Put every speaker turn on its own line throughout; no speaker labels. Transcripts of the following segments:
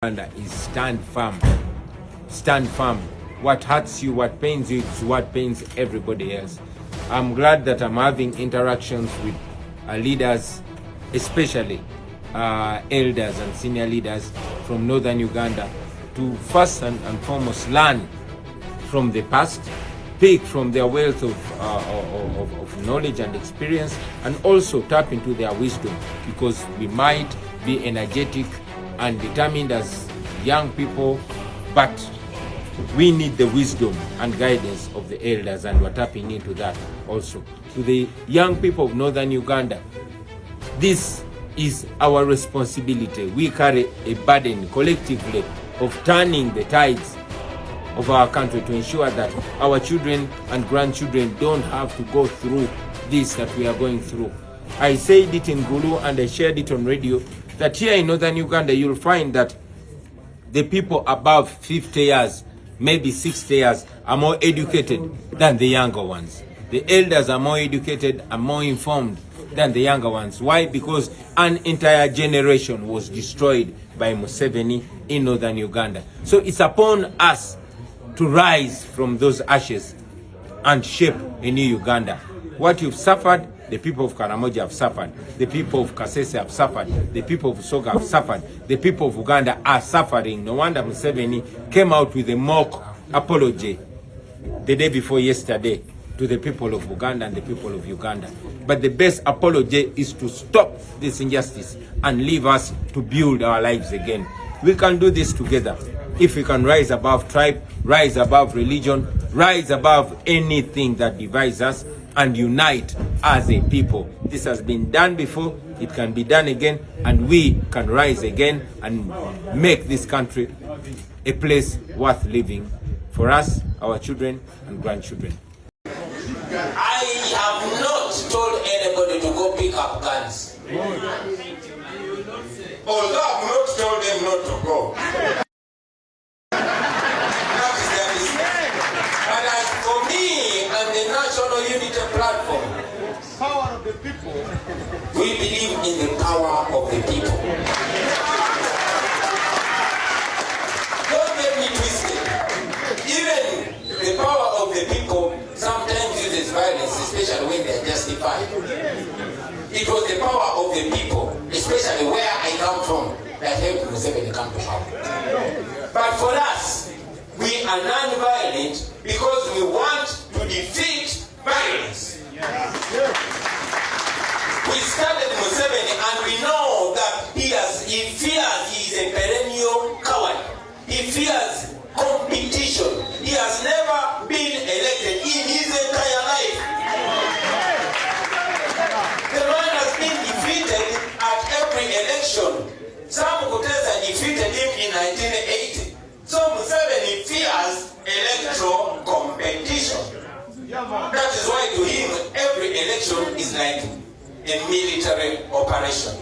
Uganda is stand firm. Stand firm. What hurts you, what pains you, is what pains everybody else. I'm glad that I'm having interactions with leaders, especially elders and senior leaders from northern Uganda, to first and foremost learn from the past, pick from their wealth of knowledge and experience, and also tap into their wisdom, because we might be energetic and determined as young people, but we need the wisdom and guidance of the elders, and we're tapping into that also. To the young people of northern Uganda, this is our responsibility. We carry a burden collectively of turning the tides of our country to ensure that our children and grandchildren don't have to go through this that we are going through. I said it in Gulu and I shared it on radio, that here in northern Uganda you'll find that the people above 50 years, maybe 60 years, are more educated than the younger ones. The elders are more educated and more informed than the younger ones. Why? Because an entire generation was destroyed by Museveni in northern Uganda. So it's upon us to rise from those ashes and shape a new Uganda. What you've suffered, the people of Karamoja have suffered, the people of Kasese have suffered, the people of Soga have suffered, the people of Uganda are suffering. No wonder Museveni came out with a mock apology the day before yesterday to the people of Uganda and the people of Uganda. But the best apology is to stop this injustice and leave us to build our lives again. We can do this together. If we can rise above tribe, rise above religion, rise above anything that divides us, and unite as a people. This has been done before, it can be done again, and we can rise again and make this country a place worth living for us, our children and grandchildren.
I have not told anybody to go pick up guns. Although I have not told them not to go. That is their mistake. But as for me and the National Unity Platform, power of the people, we believe in the power of the people. Don't get me twisted. Even the power of the people sometimes uses violence, especially when they are justified. It was the power of the people, especially where I come from, that helped Museveni come to power. But for us, we are non-violent because we want to defeat violence. We started Museveni and we know that he fears he is a perennial coward. He fears competition. He has never been elected in his entire life. The man has been defeated at every election. Sam Kutesa defeated him in 1980. So Museveni fears electoral competition. That is why to him every election is like a military operation.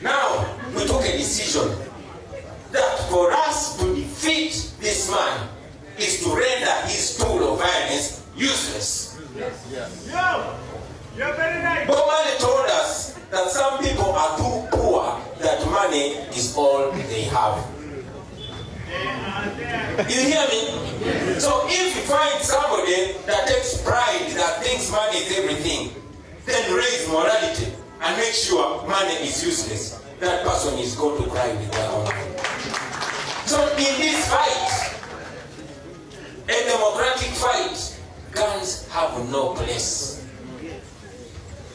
Now we took a decision that for us to defeat this man is to render his tool of violence useless. Bobi Wine told us that some people are too poor that money is all they have. You hear me? So if you find somebody that takes pride, that thinks money is everything, then raise morality and make sure money is useless. That person is going to cry with their own eyes. So in this fight, a democratic fight, guns have no place.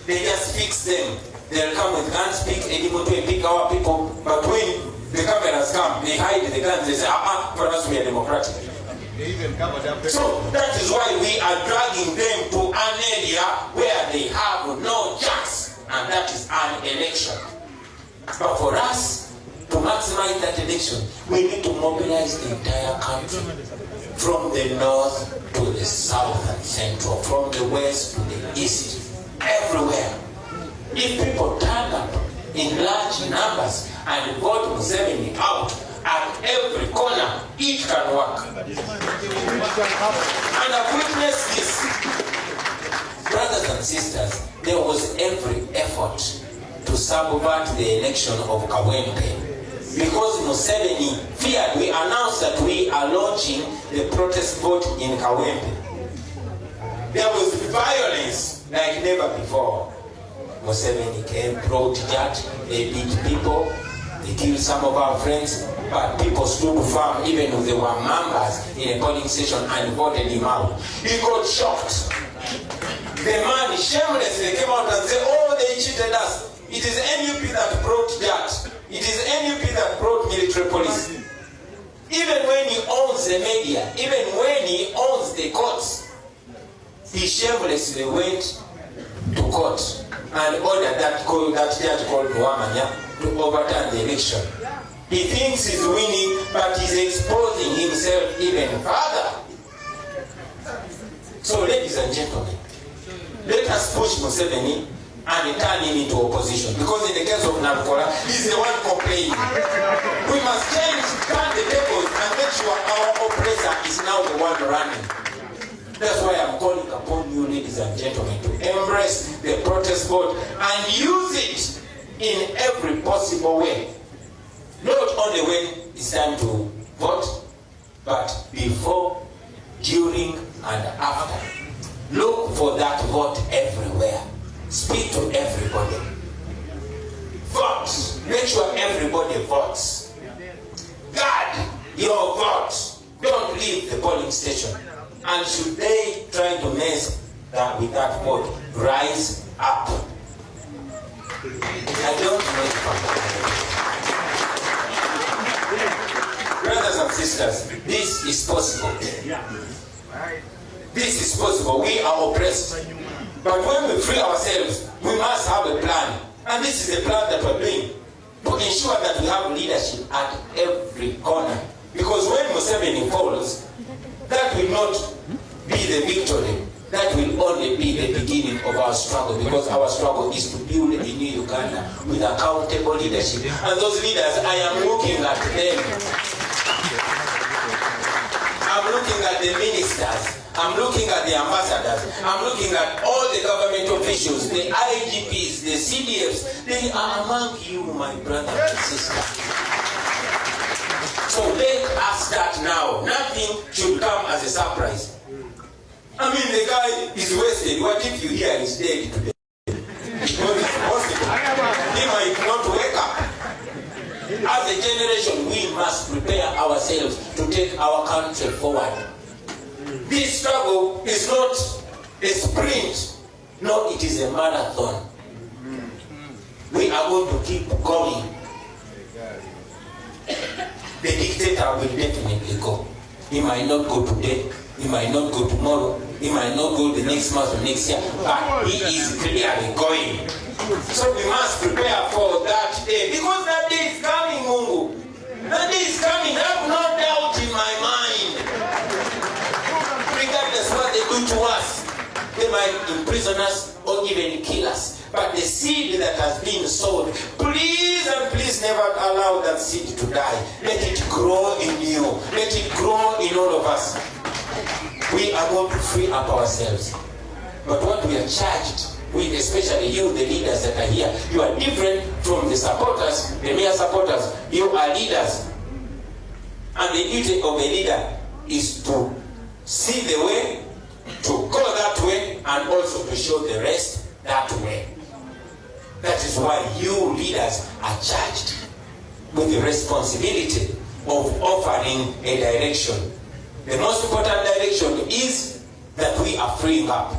They just fix them. They'll come with guns, pick Edimoto and pick our people, but when the cameras come, they hide the guns, they say, for us we are democratic. So that is why we are dragging them to an area where they have no chance, and that is an election. But for us to maximize that election, we need to mobilize the entire country, from the north to the south and central, from the west to the east, everywhere. If people turn up in large numbers and vote Museveni out at every corner, it can work. And I've witnessed this. Brothers and sisters, there was every effort to subvert the election of Kawempe. Because Museveni feared, we announced that we are launching the protest vote in Kawempe. There was violence like never before. Museveni came, brought that, they beat people, they killed some of our friends, but people stood firm even if they were members in a polling station and voted him out. He got shocked. The man shamelessly came out and said, oh, they cheated us. It is NUP that brought that. It is NUP that brought military police. Even when he owns the media, even when he owns the courts, he shamelessly went to court and ordered that judge called Wamanya to overturn the election. He thinks he's winning, but he's exposing himself even further. So, ladies and gentlemen, let us push Museveni and turn him into opposition. Because in the case of Nabukola, he's the one complaining. We must turn the tables and make sure our oppressor is now the one running. That's why I'm calling upon you, ladies and gentlemen, to embrace the protest vote and use it in every possible way. Not only when it's time to vote, but before, during, and after. Look for that vote everywhere. Speak to everybody. Vote. Make sure everybody votes. Guard your vote. Don't leave the polling station. And should they try to mess that with that vote, rise up. I don't make fun. Brothers and sisters, this is possible. This is possible. We are oppressed. But when we free ourselves, we must have a plan. And this is a plan that we're doing to ensure that we have leadership at every corner. Because when Museveni falls, that will not be the victory. That will only be the beginning of our struggle. Because our struggle is to build a new Uganda with accountable leadership. And those leaders, I am looking at them. I'm looking at the ministers. I'm looking at the ambassadors. I'm looking at all the government officials, the IGPs, the CDFs. They are among you, my brother and sister. So let us start now. Nothing should come as a surprise. I mean, the guy is wasted. What if you hear he's dead today? Because it's possible. He might not wake up. As a generation, we must prepare ourselves to take our country forward. This struggle is not a sprint. No, it is a marathon. We are going to keep going. The dictator will definitely go. He might not go today. He might not go tomorrow. He might not go the next month or next year. But he is clearly going. So we must prepare for that day. Because that day is coming, Mungu. That day is coming. I have no doubt in my mind. Regardless what they do to us, they might imprison us or even kill us. But the seed that has been sowed, please and please never allow that seed to die. Let it grow in you. Let it grow in all of us. We are going to free up ourselves. But what we are charged with, especially you, the leaders that are here, you are different from the supporters, the mere supporters. You are leaders. And the duty of a leader is to see the way, to go that way, and also to show the rest that way. That is why you leaders are charged with the responsibility of offering a direction. The most important direction is that we are freeing up.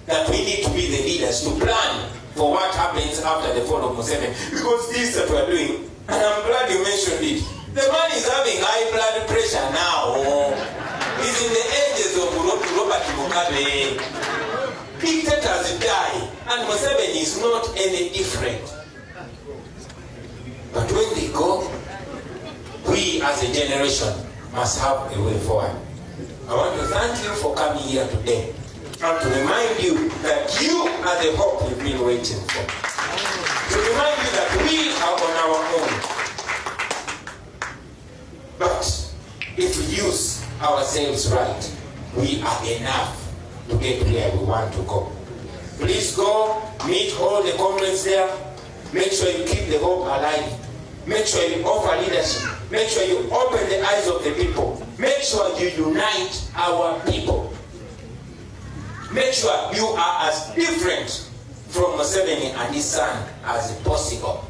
That we need to be the leaders to plan for what happens after the fall of Museveni. Because this that we are doing, and I'm glad you mentioned it, the man is having high blood pressure now. He's in the ages of Robert Mugabe. Dictators die, and Museveni is not any different. But when they go, we as a generation must have a way forward. I want to thank you for coming here today and to remind you that you are the hope we've been waiting for. To remind you that we are on our own. But if we use ourselves right, we are enough to get where we want to go. Please go, meet all the comrades there. Make sure you keep the hope alive. Make sure you offer leadership. Make sure you open the eyes of the people. Make sure you unite our people. Make sure you are as different from Museveni and his son as possible.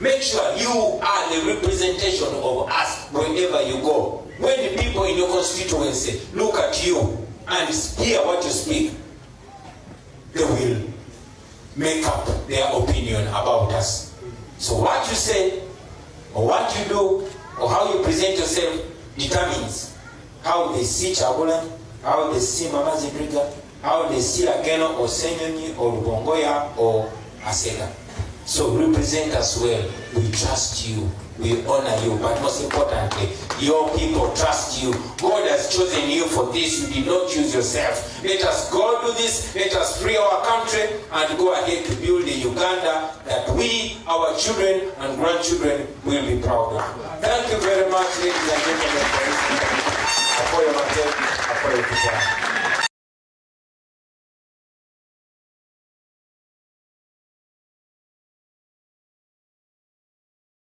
Make sure you are the representation of us wherever you go. When the people in your constituency look at you and hear what you speak, they will make up their opinion about us. So what you say, or what you do, or how you present yourself determines how they see Kyagulanyi, how they see Mama Zibriga, how they see Ageno or Senyonyi or Bongoya or Asega. So represent us well. We trust you. We honor you. But most importantly, your people trust you. God has chosen you for this. You did not choose yourself. Let us go do this. Let us free our country and go ahead to build a Uganda that we, our children and grandchildren will be proud of. Thank you very much, ladies and gentlemen.